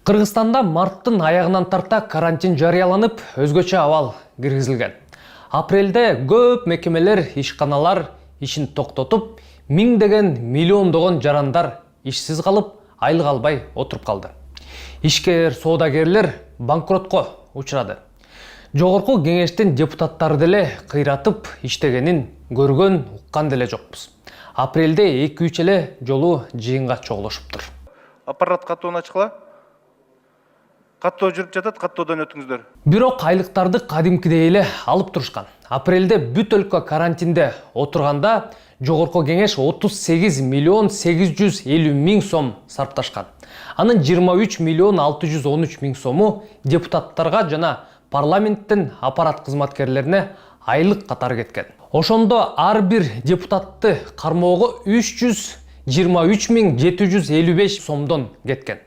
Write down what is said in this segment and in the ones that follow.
Кыргызстанда марттын аягынан тарта карантин жарыяланып, өзгөчө абал киргизилген. Апрелде көп мекемелер, ишканалар ишин токтотуп, миңдеген, миллиондогон жарандар ишсиз калып, айлык албай отуруп калды. Ишкер, соодагерлер банкротко учурады. Жогорку кеңештин депутаттары деле кыйратып иштегенин көргөн, уккан деле жокпуз. Апрелде 2-3 эле жолу жыйынга чогулушуптур. Аппарат каттоон ачкыла. Каттоо жүрүп жатат, каттоодон өтүңүздөр. Бирок айлыктарды кадимкидей эле алып турушкан. Апрелде бүт өлкө карантинде отурганда жогорку кеңеш 38 миллион 850 миң сом сарпташкан. Анын 23 миллион 613 миң сому депутаттарга жана парламенттин аппарат кызматкерлерине айлык катары кеткен. Ошондо ар бир депутатты кармоого 323 миң 755 сомдон кеткен.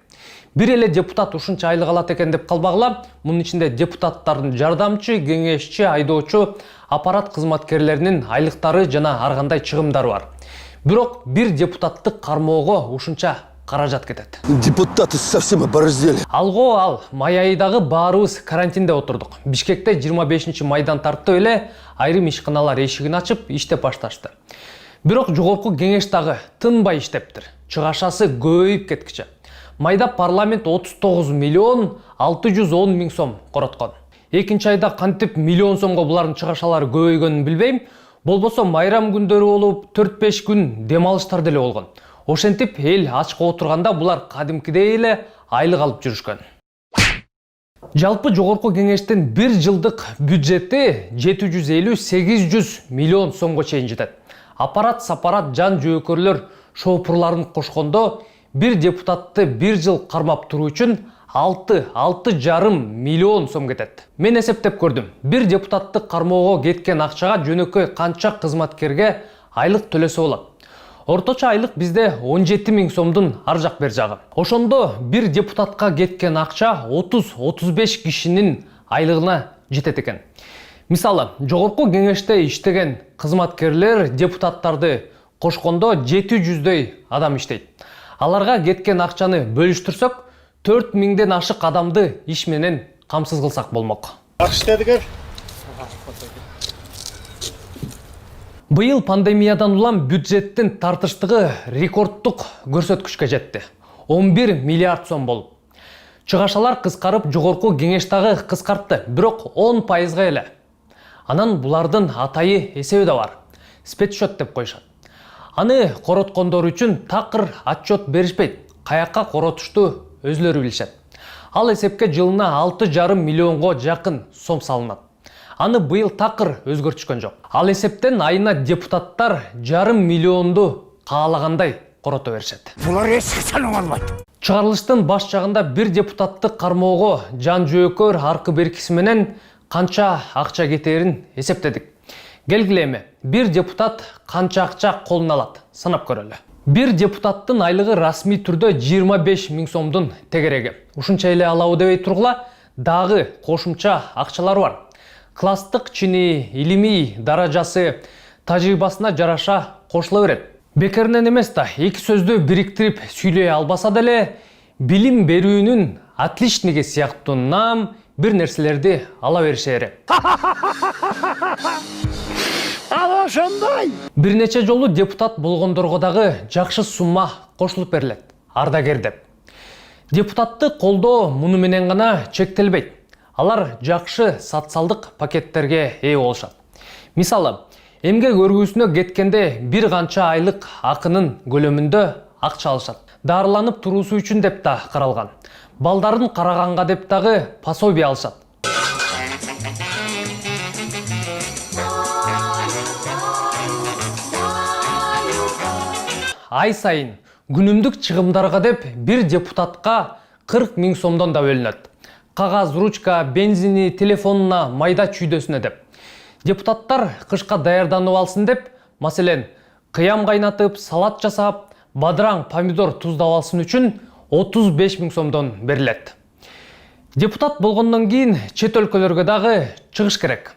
Бир эле депутат ушунча айлык алат экен деп калбагыла, мунун ичинде депутаттардын жардамчы, кеңешчи, айдоочу, аппарат кызматкерлеринин айлыктары жана ар кандай чыгымдары бар. Бирок бир депутатты кармоого ушунча каражат кетет. Депутаты совсем оборзели. Алго ал май айдагы баарыбыз карантинде отурдук. Бишкекте 25 майдан тартып эле айрым ишканалар эшигин ачып иштеп башташты. Бирок жогорку кеңеш дагы тынбай иштептир. Чыгашасы көбөйүп кеткиче. Майда парламент 39 миллион 610 миң сом короткон. Экинчи айда кантип миллион сомго булардын чыгашалары көбөйгөнүн билбейм. Болбосо майрам күндөрү болуп 4-5 күн дем алыштар деле болгон. Ошентип эл ачка отурганда булар кадимкидей эле айлык алып жүрүшкөн. Жалпы жогорку кеңештин 1 жылдык бюджети 750-800 миллион сомго чейин жетет. Аппарат, сапарат, жан жөөкөрлөр, шоопурларын кошкондо bir депутатты 1 жыл кармап туруу үчүн 6,5 миллион сом кетет. Мен эсептеп көрдүм. Bir депутатты кармоого кеткен акчага жөнөкөй канча кызматкерге айлык төлөсө болот. Орточо айлык бизде 17 миң сомдун ар жак бер жагы. Ошондо bir депутатка кеткен акча 30-35 кишинин айлыгына жетет экен. Мисалы, жогорку кеңеште иштеген кызматкерлер депутаттарды кошкондо 700дөй адам иштейт. Аларга кеткен акчаны бөлүштүрсөк, 4 миңден ашык адамды иш менен камсыз кылсак болмок. Быйыл пандемиядан улам бюджеттин тартыштыгы рекордтук көрсөткүчкө жетти. 11 миллиард сом болуп. Чыгашалар кыскарып, жогорку кеңеш дагы кыскартты, бирок 10%га эле. Анан булардын атайы эсеби да бар. Спецсчет деп коюшат. Аны короткондор үчүн такыр отчет беришпейт. Каякка коротушту өзлөрү билишет. Ал эсепке жылына 6,5 миллионго жакын сом салынат. Аны быйыл такыр өзгөртүшкөн жок. Ал эсептен айына депутаттар 1,5 миллионду каалагандай корото беришет. Булар эч качан оңолбойт. Чыгарылыштын баш жагында bir депутатты кармоого жан жөөкөр аркы беркиси менен канча акча кетерин эсептедик. Келгиле эми, bir депутат канча акча колуна алат, санап көрөлү. Bir депутаттын айлыгы расмий түрдө 25 миң сомдун тегереги. Ушунча эле алабы дебей тургула, дагы кошумча акчалар бар. Класстык чини, илимий даражасы, тажрыйбасына жараша кошула берет. Бекеринен эмес да, эки сөздү бириктирип сүйлөй албаса деле, билим берүүнүн отличниги сыяктуу нам бир нерселерди ала беришери. Ал ошондой. Бир нече жолу депутат болгондорго дагы жакшы сумма кошулуп берилет, ардагер деп. Депутатты колдоо муну менен гана чектелбейт. Алар жакшы социалдык пакеттерге ээ болушат. Мисалы, эмгек өргүүсүнө кеткенде бир канча айлык акынын көлөмүндө акча алышат. Дарыланып туруусу үчүн деп да каралган. Балдарын караганга деп дагы пособие алышат. Ай сайын күнүмдүк чыгымдарга деп bir депутатка 40 миң сомдон да бөлүнөт. Кагаз, ручка, бензини, телефонуна, майда чүйдөсүнө деп. Депутаттар кышка даярданып алсын деп, маселен, кыям кайнатып, салат жасап, бадыраң, помидор туздап алсын үчүн 35 миң сомдон берилет. Депутат болгондон кийин чет өлкөлөргө дагы чыгыш керек.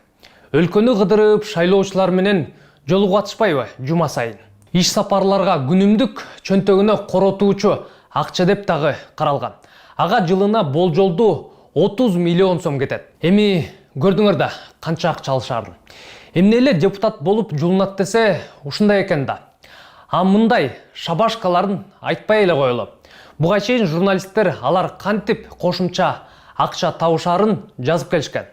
Өлкөнү кыдырып, шайлоочулар менен жолугуп атышпайбы жума сайын? Иш сапарларга күнүмдүк чөнтөгүнө коротуучу акча деп дагы каралган. Ага жылына болжолду 30 миллион сом кетет. Эми көрдүңөр да канча акча алышарын. Эмне эле депутат болуп жулунат десе ушундай экен да. А мындай шабашкаларын айтпай эле коелу. Буга чейин журналисттер алар кантип кошумча акча табышарын жазып келишкен.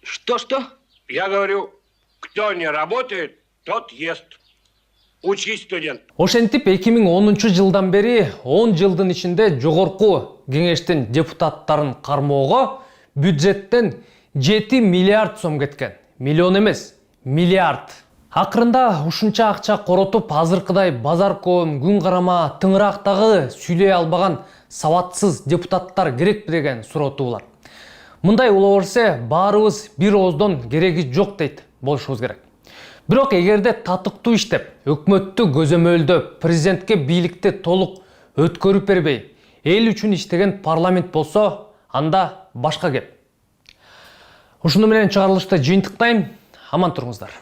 Что? Я говорю, кто не работает, тот ест. Учись, студент. Ошентип 2010 жылдан бери 10 жылдын ичинде жогорку кеңештин депутаттарын кармоого бюджеттен 7 миллиард сом кеткен. Миллион эмес, миллиард. Акырында ушунча акча коротуп азыркыдай базар коом, күн карама, тыңырактагы сүйлөй албаган сабатсыз депутаттар керекпи деген суроо туулат. Мындай улоо берсе баарыбыз бир ооздон кереги жок дейт болушубуз керек. Бирок эгерде татыктуу иштеп, өкмөттү көзөмөлдөп, президентке бийликти толук өткөрүп бербей, эл үчүн иштеген парламент болсо, анда башка кеп. Ушуну менен чыгарылышты жыйынтыктайм. Аман туруңуздар.